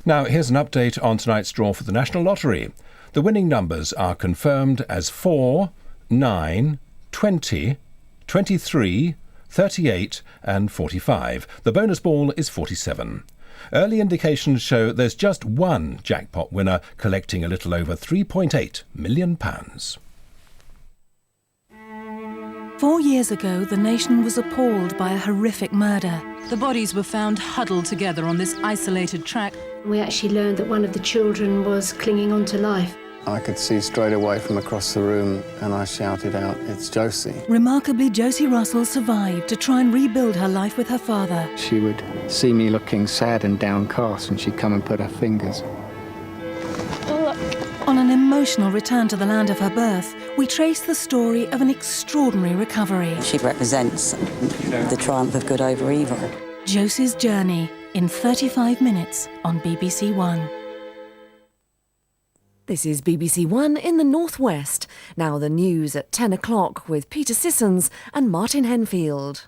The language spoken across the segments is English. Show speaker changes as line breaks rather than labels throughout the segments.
Now, here's an update on tonight's draw for the National Lottery. The winning numbers are confirmed as 4, 9, 20, 23, 38 and 45. The bonus ball is 47. Early indications show there's just one jackpot winner collecting a little over £3.8 million.
4 years ago, the nation was appalled by a horrific murder.
The bodies were found huddled together on this isolated track.
We actually learned that one of the children was clinging on to life.
I could see straight away from across the room, and I shouted out, "It's Josie."
Remarkably, Josie Russell survived to try and rebuild her life with her father.
She would see me looking sad and downcast, and she'd come and put her fingers.
On an emotional return to the land of her birth, we trace the story of an extraordinary recovery.
She represents the triumph of good over evil.
Josie's journey in 35 minutes on BBC One.
This is BBC One in the Northwest. Now the news at 10 o'clock with Peter Sissons and Martin Henfield.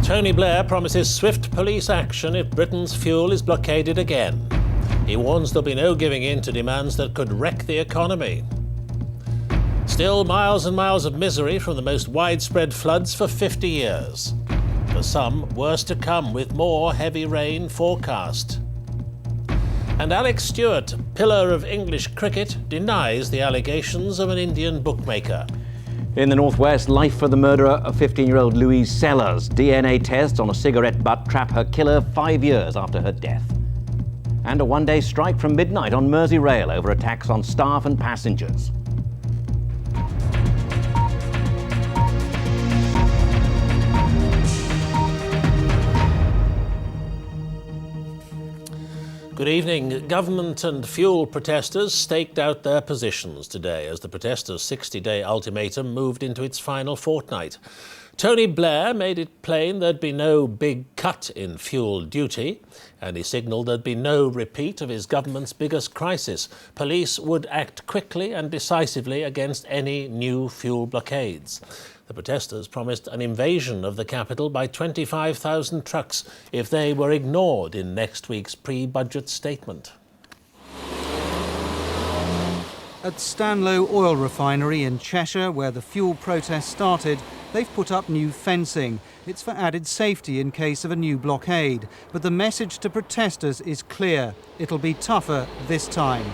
Tony Blair promises swift police action if Britain's fuel is blockaded again. He warns there'll be no giving in to demands that could wreck the economy. Still miles and miles of misery from the most widespread floods for 50 years. For some, worse to come with more heavy rain forecast. And Alex Stewart, pillar of English cricket, denies the allegations of an Indian bookmaker.
In the Northwest, life for the murderer of 15-year-old Louise Sellers. DNA tests on a cigarette butt trap her killer 5 years after her death. And a one-day strike from midnight on Merseyrail over attacks on staff and passengers.
Good evening. Government and fuel protesters staked out their positions today as the protesters' 60-day ultimatum moved into its final fortnight. Tony Blair made it plain there'd be no big cut in fuel duty, and he signalled there'd be no repeat of his government's biggest crisis. Police would act quickly and decisively against any new fuel blockades. The protesters promised an invasion of the capital by 25,000 trucks if they were ignored in next week's pre-budget statement.
At Stanlow Oil Refinery in Cheshire, where the fuel protest started, they've put up new fencing. It's for added safety in case of a new blockade. But the message to protesters is clear. It'll be tougher this time.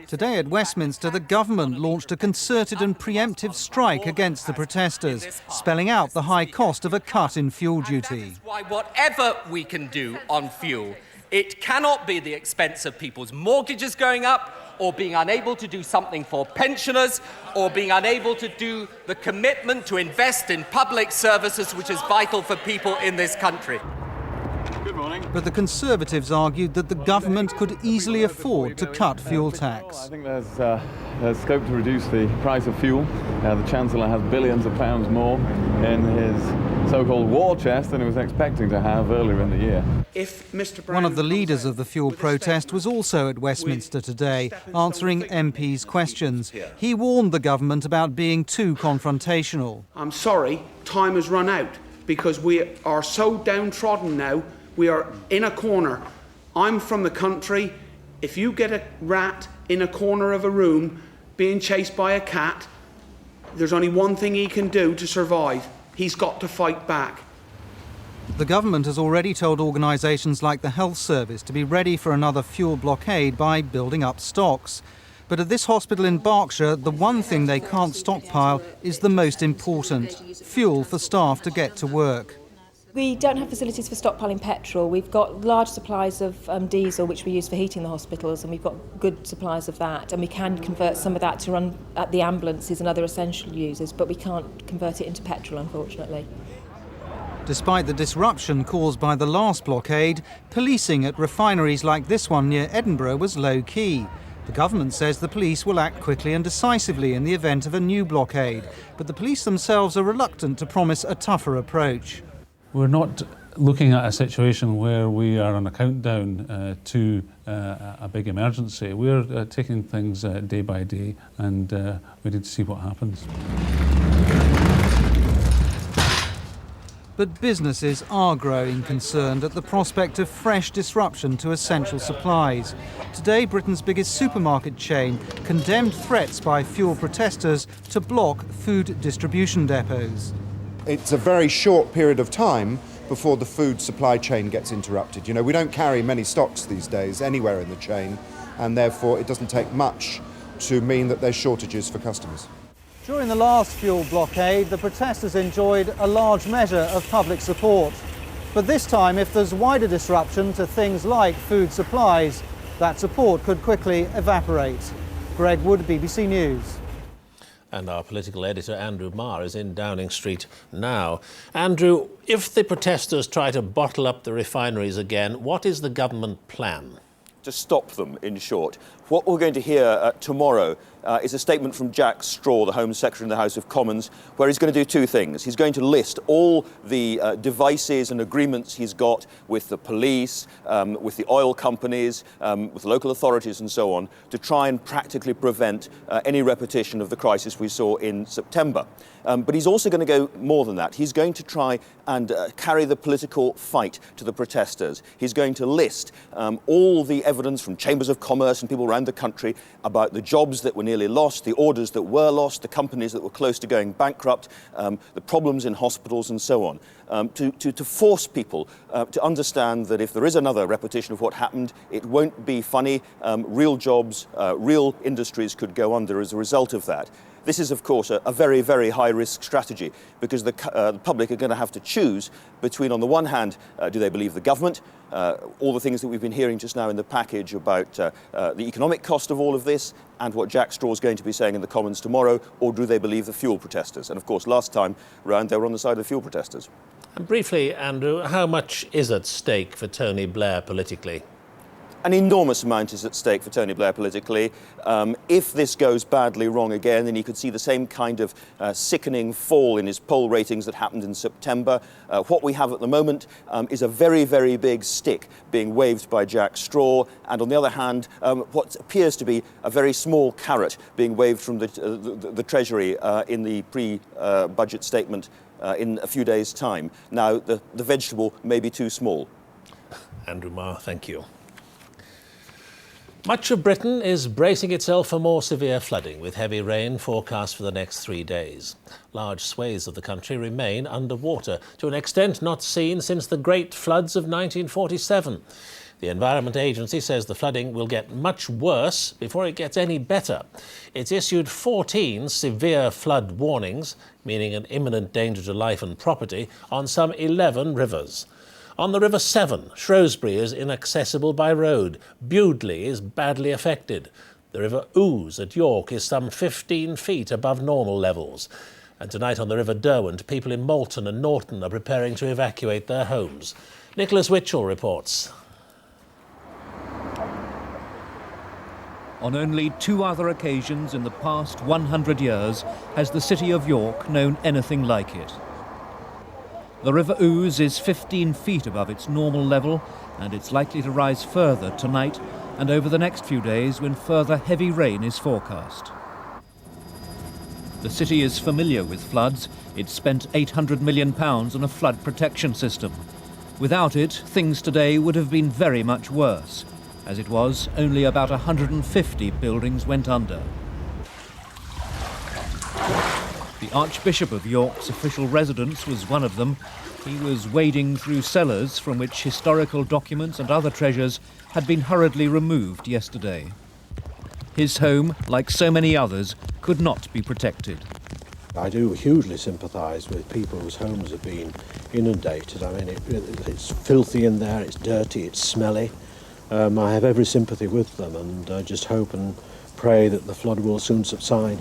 Today at Westminster, the government launched a concerted and preemptive strike against the protesters, spelling out the high cost of a cut in fuel duty.
Why, whatever we can do on fuel, it cannot be the expense of people's mortgages going up, or being unable to do something for pensioners, or being unable to do the commitment to invest in public services, which is vital for people in this country.
Good morning. But the Conservatives argued that the government could easily afford to cut fuel tax.
I think there's scope to reduce the price of fuel. The Chancellor has billions of pounds more in his so-called war chest than he was expecting to have earlier in the year.
One of the leaders of the fuel protest was also at Westminster today, answering MPs' questions. He warned the government about being too confrontational.
I'm sorry, time has run out, because we are so downtrodden now. We are in a corner. I'm from the country. If you get a rat in a corner of a room being chased by a cat, there's only one thing he can do to survive. He's got to fight back.
The government has already told organisations like the Health Service to be ready for another fuel blockade by building up stocks. But at this hospital in Berkshire, the one thing they can't stockpile is the most important: fuel for staff to get to work.
We don't have facilities for stockpiling petrol. We've got large supplies of diesel, which we use for heating the hospitals, and we've got good supplies of that. And we can convert some of that to run at the ambulances and other essential users, but we can't convert it into petrol, unfortunately.
Despite the disruption caused by the last blockade, policing at refineries like this one near Edinburgh was low-key. The government says the police will act quickly and decisively in the event of a new blockade, but the police themselves are reluctant to promise a tougher approach.
We're not looking at a situation where we are on a countdown to a big emergency. We're taking things day by day, and we need to see what happens.
But businesses are growing concerned at the prospect of fresh disruption to essential supplies. Today, Britain's biggest supermarket chain condemned threats by fuel protesters to block food distribution depots.
It's a very short period of time before the food supply chain gets interrupted. You know, we don't carry many stocks these days anywhere in the chain, and therefore it doesn't take much to mean that there's shortages for customers.
During the last fuel blockade, the protesters enjoyed a large measure of public support. But this time, if there's wider disruption to things like food supplies, that support could quickly evaporate. Greg Wood, BBC News.
And our political editor, Andrew Marr, is in Downing Street now. Andrew, if the protesters try to bottle up the refineries again, what is the government plan?
To stop them, in short. What we're going to hear tomorrow is a statement from Jack Straw, the Home Secretary in the House of Commons, where he's going to do two things. He's going to list all the devices and agreements he's got with the police, with the oil companies, with local authorities and so on, to try and practically prevent any repetition of the crisis we saw in September. But he's also going to go more than that. He's going to try and carry the political fight to the protesters. He's going to list all the evidence from chambers of commerce and people around the country about the jobs that were nearly lost, the orders that were lost, the companies that were close to going bankrupt, the problems in hospitals and so on, to force people to understand that if there is another repetition of what happened, it won't be funny. Real jobs, real industries could go under as a result of that. This is, of course, a very, very high-risk strategy because the public are going to have to choose between, on the one hand, do they believe the government, all the things that we've been hearing just now in the package about the economic cost of all of this and what Jack Straw is going to be saying in the Commons tomorrow, or do they believe the fuel protesters? And, of course, last time round, they were on the side of the fuel protesters.
And briefly, Andrew, how much is at stake for Tony Blair politically?
An enormous amount is at stake for Tony Blair politically. If this goes badly wrong again, then he could see the same kind of sickening fall in his poll ratings that happened in September. What we have at the moment is a very, very big stick being waved by Jack Straw, and on the other hand, what appears to be a very small carrot being waved from the Treasury in the pre-budget statement in a few days' time. Now, the vegetable may be too small.
Andrew Marr, thank you. Much of Britain is bracing itself for more severe flooding, with heavy rain forecast for the next 3 days. Large swathes of the country remain underwater, to an extent not seen since the Great Floods of 1947. The Environment Agency says the flooding will get much worse before it gets any better. It's issued 14 severe flood warnings, meaning an imminent danger to life and property, on some 11 rivers. On the River Severn, Shrewsbury is inaccessible by road. Bewdley is badly affected. The River Ouse at York is some 15 feet above normal levels. And tonight on the River Derwent, people in Malton and Norton are preparing to evacuate their homes. Nicholas Witchell reports.
On only 2 other occasions in the past 100 years has the city of York known anything like it. The River Ouse is 15 feet above its normal level, and it's likely to rise further tonight and over the next few days when further heavy rain is forecast. The city is familiar with floods. It's spent £800 million on a flood protection system. Without it, things today would have been very much worse. As it was, only about 150 buildings went under. The Archbishop of York's official residence was one of them. He was wading through cellars from which historical documents and other treasures had been hurriedly removed yesterday. His home, like so many others, could not be protected.
I do hugely sympathise with people whose homes have been inundated. I mean, it's filthy in there, it's dirty, it's smelly. I have every sympathy with them, and I just hope and pray that the flood will soon subside.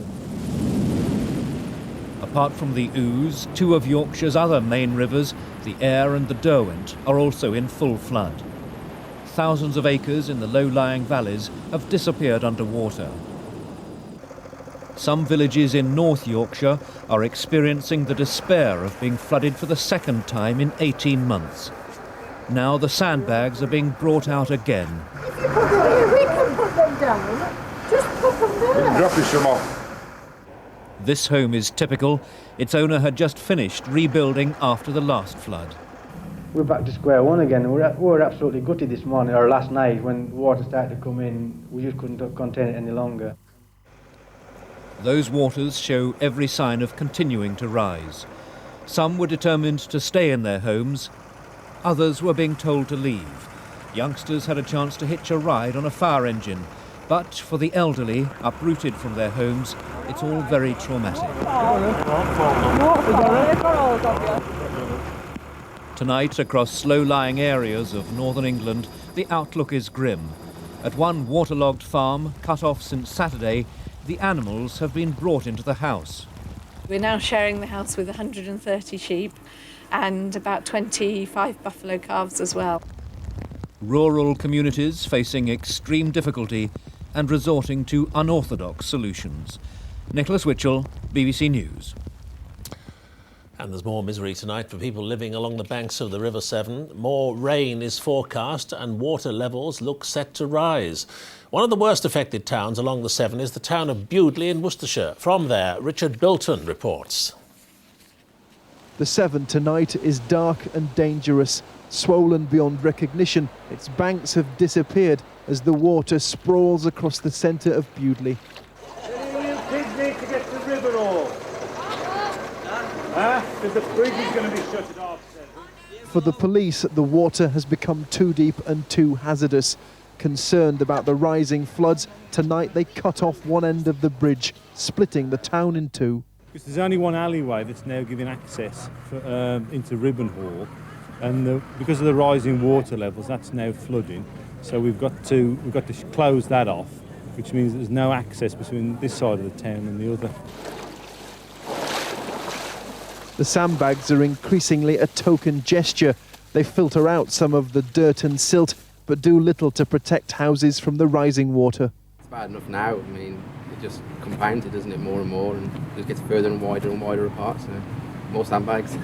Apart from the Ouse, 2 of Yorkshire's other main rivers, the Aire and the Derwent, are also in full flood. Thousands of acres in the low-lying valleys have disappeared underwater. Some villages in North Yorkshire are experiencing the despair of being flooded for the second time in 18 months. Now the sandbags are being brought out again.
If you put them here, we can put them down. Just put them there.
Drop some off.
This home is typical. Its owner had just finished rebuilding after the last flood.
We're back to square one again. We were absolutely gutted this morning, or last night, when water started to come in. We just couldn't contain it any longer.
Those waters show every sign of continuing to rise. Some were determined to stay in their homes. Others were being told to leave. Youngsters had a chance to hitch a ride on a fire engine. But for the elderly, uprooted from their homes, it's all very traumatic. Tonight, across low-lying areas of northern England, the outlook is grim. At one waterlogged farm, cut off since Saturday, the animals have been brought into the house.
We're now sharing the house with 130 sheep and about 25 buffalo calves as well.
Rural communities facing extreme difficulty and resorting to unorthodox solutions. Nicholas Witchell, BBC News.
And there's more misery tonight for people living along the banks of the River Severn. More rain is forecast and water levels look set to rise. One of the worst affected towns along the Severn is the town of Bewdley in Worcestershire. From there, Richard Bilton reports.
The Severn tonight is dark and dangerous. Swollen beyond recognition, its banks have disappeared as the water sprawls across the centre of Bewdley.
Kids need to get to the river all. Because the bridge is going to be shut off.
For the police, the water has become too deep and too hazardous. Concerned about the rising floods, tonight they cut off one end of the bridge, splitting the town in two.
Because there's only one alleyway that's now giving access into Ribbenhall, and because of the rising water levels, that's now flooding. So we've got to close that off, which means there's no access between this side of the town and the other.
The sandbags are increasingly a token gesture. They filter out some of the dirt and silt, but do little to protect houses from the rising water.
It's bad enough now. I mean, it just compounds it, doesn't it, more and more, and it gets further and wider apart, so more sandbags.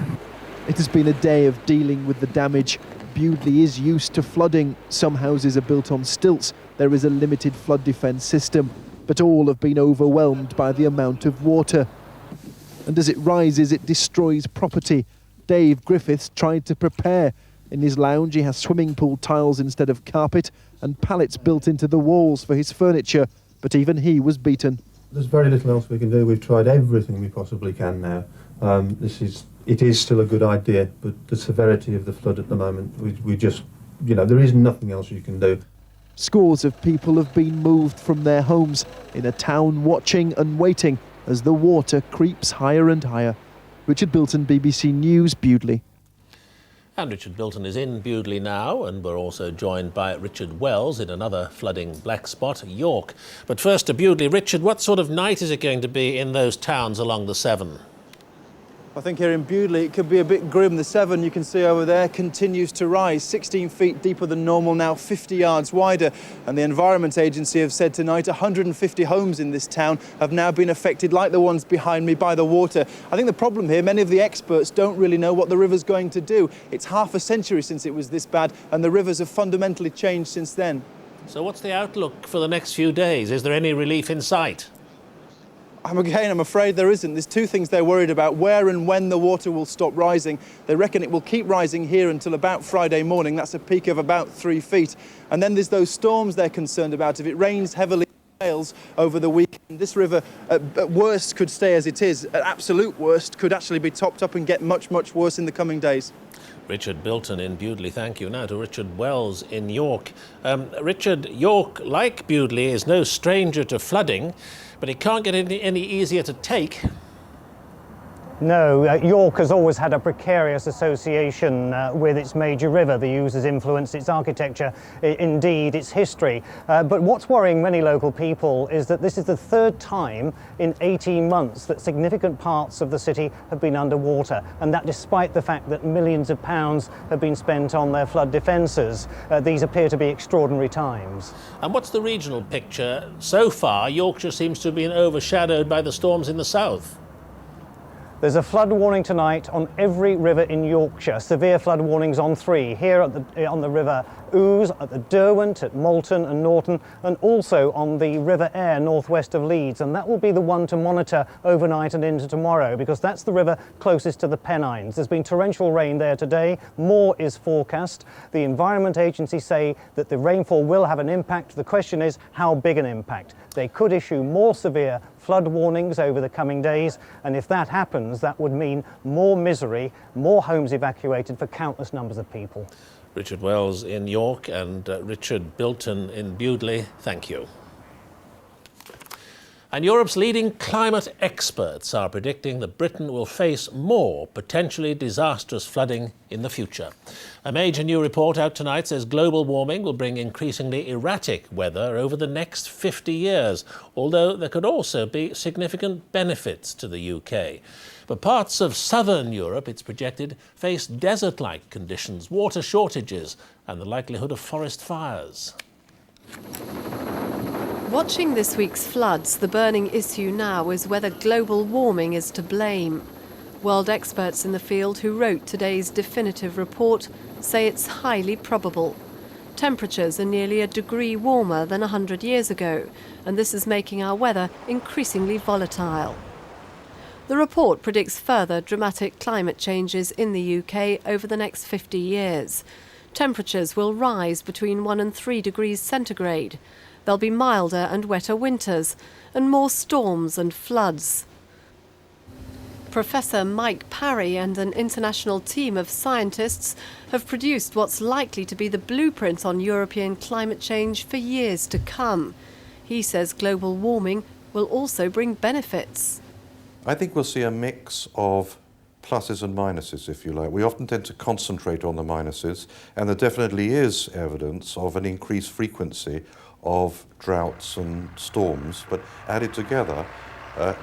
It has been a day of dealing with the damage. Bewdley is used to flooding. Some houses are built on stilts. There is a limited flood defence system, but all have been overwhelmed by the amount of water. And as it rises, it destroys property. Dave Griffiths tried to prepare. In his lounge, he has swimming pool tiles instead of carpet and pallets built into the walls for his furniture, but even he was beaten.
There's very little else we can do. We've tried everything we possibly can now. It is still a good idea, but the severity of the flood at the moment, we just, there is nothing else you can do.
Scores of people have been moved from their homes in a town watching and waiting as the water creeps higher and higher. Richard Bilton, BBC News, Bewdley.
And Richard Bilton is in Bewdley now, and we're also joined by Richard Wells in another flooding black spot, York. But first to Bewdley. Richard, what sort of night is it going to be in those towns along the Severn?
I think here in Bewdley it could be a bit grim. The Severn, you can see over there, continues to rise, 16 feet deeper than normal, now 50 yards wider. And the Environment Agency have said tonight 150 homes in this town have now been affected, like the ones behind me, by the water. I think the problem here, many of the experts don't really know what the river's going to do. It's half a century since it was this bad, and the rivers have fundamentally changed since then.
So what's the outlook for the next few days? Is there any relief in sight?
I'm afraid there isn't. There's two things they're worried about: where and when the water will stop rising. They reckon it will keep rising here until about Friday morning. That's a peak of about 3 feet. And then there's those storms they're concerned about. If it rains heavily in Wales over the weekend, this river at worst could stay as it is. At absolute worst could actually be topped up and get much, much worse in the coming days.
Richard Bilton in Bewdley, thank you. Now to Richard Wells in York. Richard, York, like Bewdley, is no stranger to flooding, but it can't get any easier to take.
No, York has always had a precarious association with its major river. The Ouse has influenced its architecture, indeed its history. But what's worrying many local people is that this is the third time in 18 months that significant parts of the city have been underwater, and that despite the fact that millions of pounds have been spent on their flood defences. These appear to be extraordinary times.
And what's the regional picture? So far, Yorkshire seems to have been overshadowed by the storms in the south.
There's a flood warning tonight on every river in Yorkshire. Severe flood warnings on 3, here on the River Ouse, at the Derwent, at Malton and Norton, and also on the River Aire northwest of Leeds. And that will be the one to monitor overnight and into tomorrow, because that's the river closest to the Pennines. There's been torrential rain there today. More is forecast. The Environment Agency say that the rainfall will have an impact. The question is, how big an impact? They could issue more severe flood warnings over the coming days, and if that happens, that would mean more misery, more homes evacuated for countless numbers of people.
Richard Wells in York and Richard Bilton in Bewdley, thank you. And Europe's leading climate experts are predicting that Britain will face more potentially disastrous flooding in the future. A major new report out tonight says global warming will bring increasingly erratic weather over the next 50 years, although there could also be significant benefits to the UK. But parts of southern Europe, it's projected, face desert-like conditions, water shortages and the likelihood of forest fires.
Watching this week's floods, the burning issue now is whether global warming is to blame. World experts in the field who wrote today's definitive report say it's highly probable. Temperatures are nearly a degree warmer than 100 years ago, and this is making our weather increasingly volatile. The report predicts further dramatic climate changes in the UK over the next 50 years. Temperatures will rise between 1 and 3 degrees centigrade. There'll be milder and wetter winters, and more storms and floods. Professor Mike Parry and an international team of scientists have produced what's likely to be the blueprint on European climate change for years to come. He says global warming will also bring benefits.
I think we'll see a mix of pluses and minuses, if you like. We often tend to concentrate on the minuses, and there definitely is evidence of an increased frequency of droughts and storms, but added together,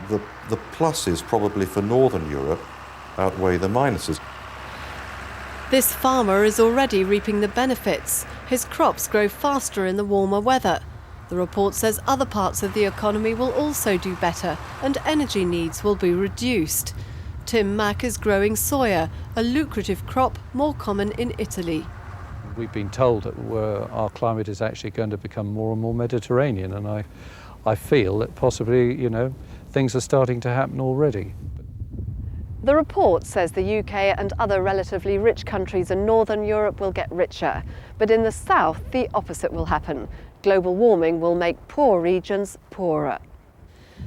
the pluses probably for Northern Europe outweigh the minuses.
This farmer is already reaping the benefits. His crops grow faster in the warmer weather. The report says other parts of the economy will also do better and energy needs will be reduced. Tim Mack is growing soya, a lucrative crop more common in Italy.
We've been told that our climate is actually going to become more and more Mediterranean, and I feel that possibly, things are starting to happen already.
The report says the UK and other relatively rich countries in Northern Europe will get richer, but in the south the opposite will happen. Global warming will make poor regions poorer.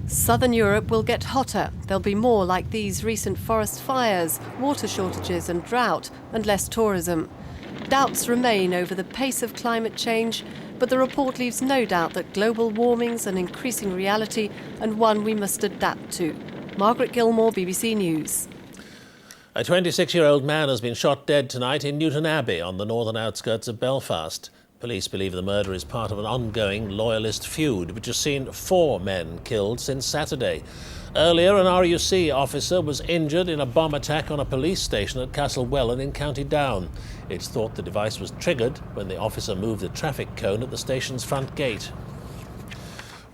Southern Europe will get hotter. There'll be more like these recent forest fires, water shortages and drought, and less tourism. Doubts remain over the pace of climate change, but the report leaves no doubt that global warming's an increasing reality and one we must adapt to. Margaret Gilmore, BBC News.
A 26-year-old man has been shot dead tonight in Newton Abbey on the northern outskirts of Belfast. Police believe the murder is part of an ongoing loyalist feud, which has seen 4 men killed since Saturday. Earlier, an RUC officer was injured in a bomb attack on a police station at Castlewellan in County Down. It's thought the device was triggered when the officer moved the traffic cone at the station's front gate.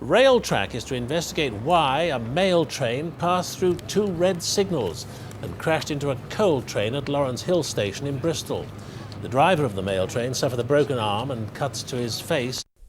Railtrack is to investigate why a mail train passed through 2 red signals and crashed into a coal train at Lawrence Hill Station in Bristol. The driver of the mail train suffered a broken arm and cuts to his face.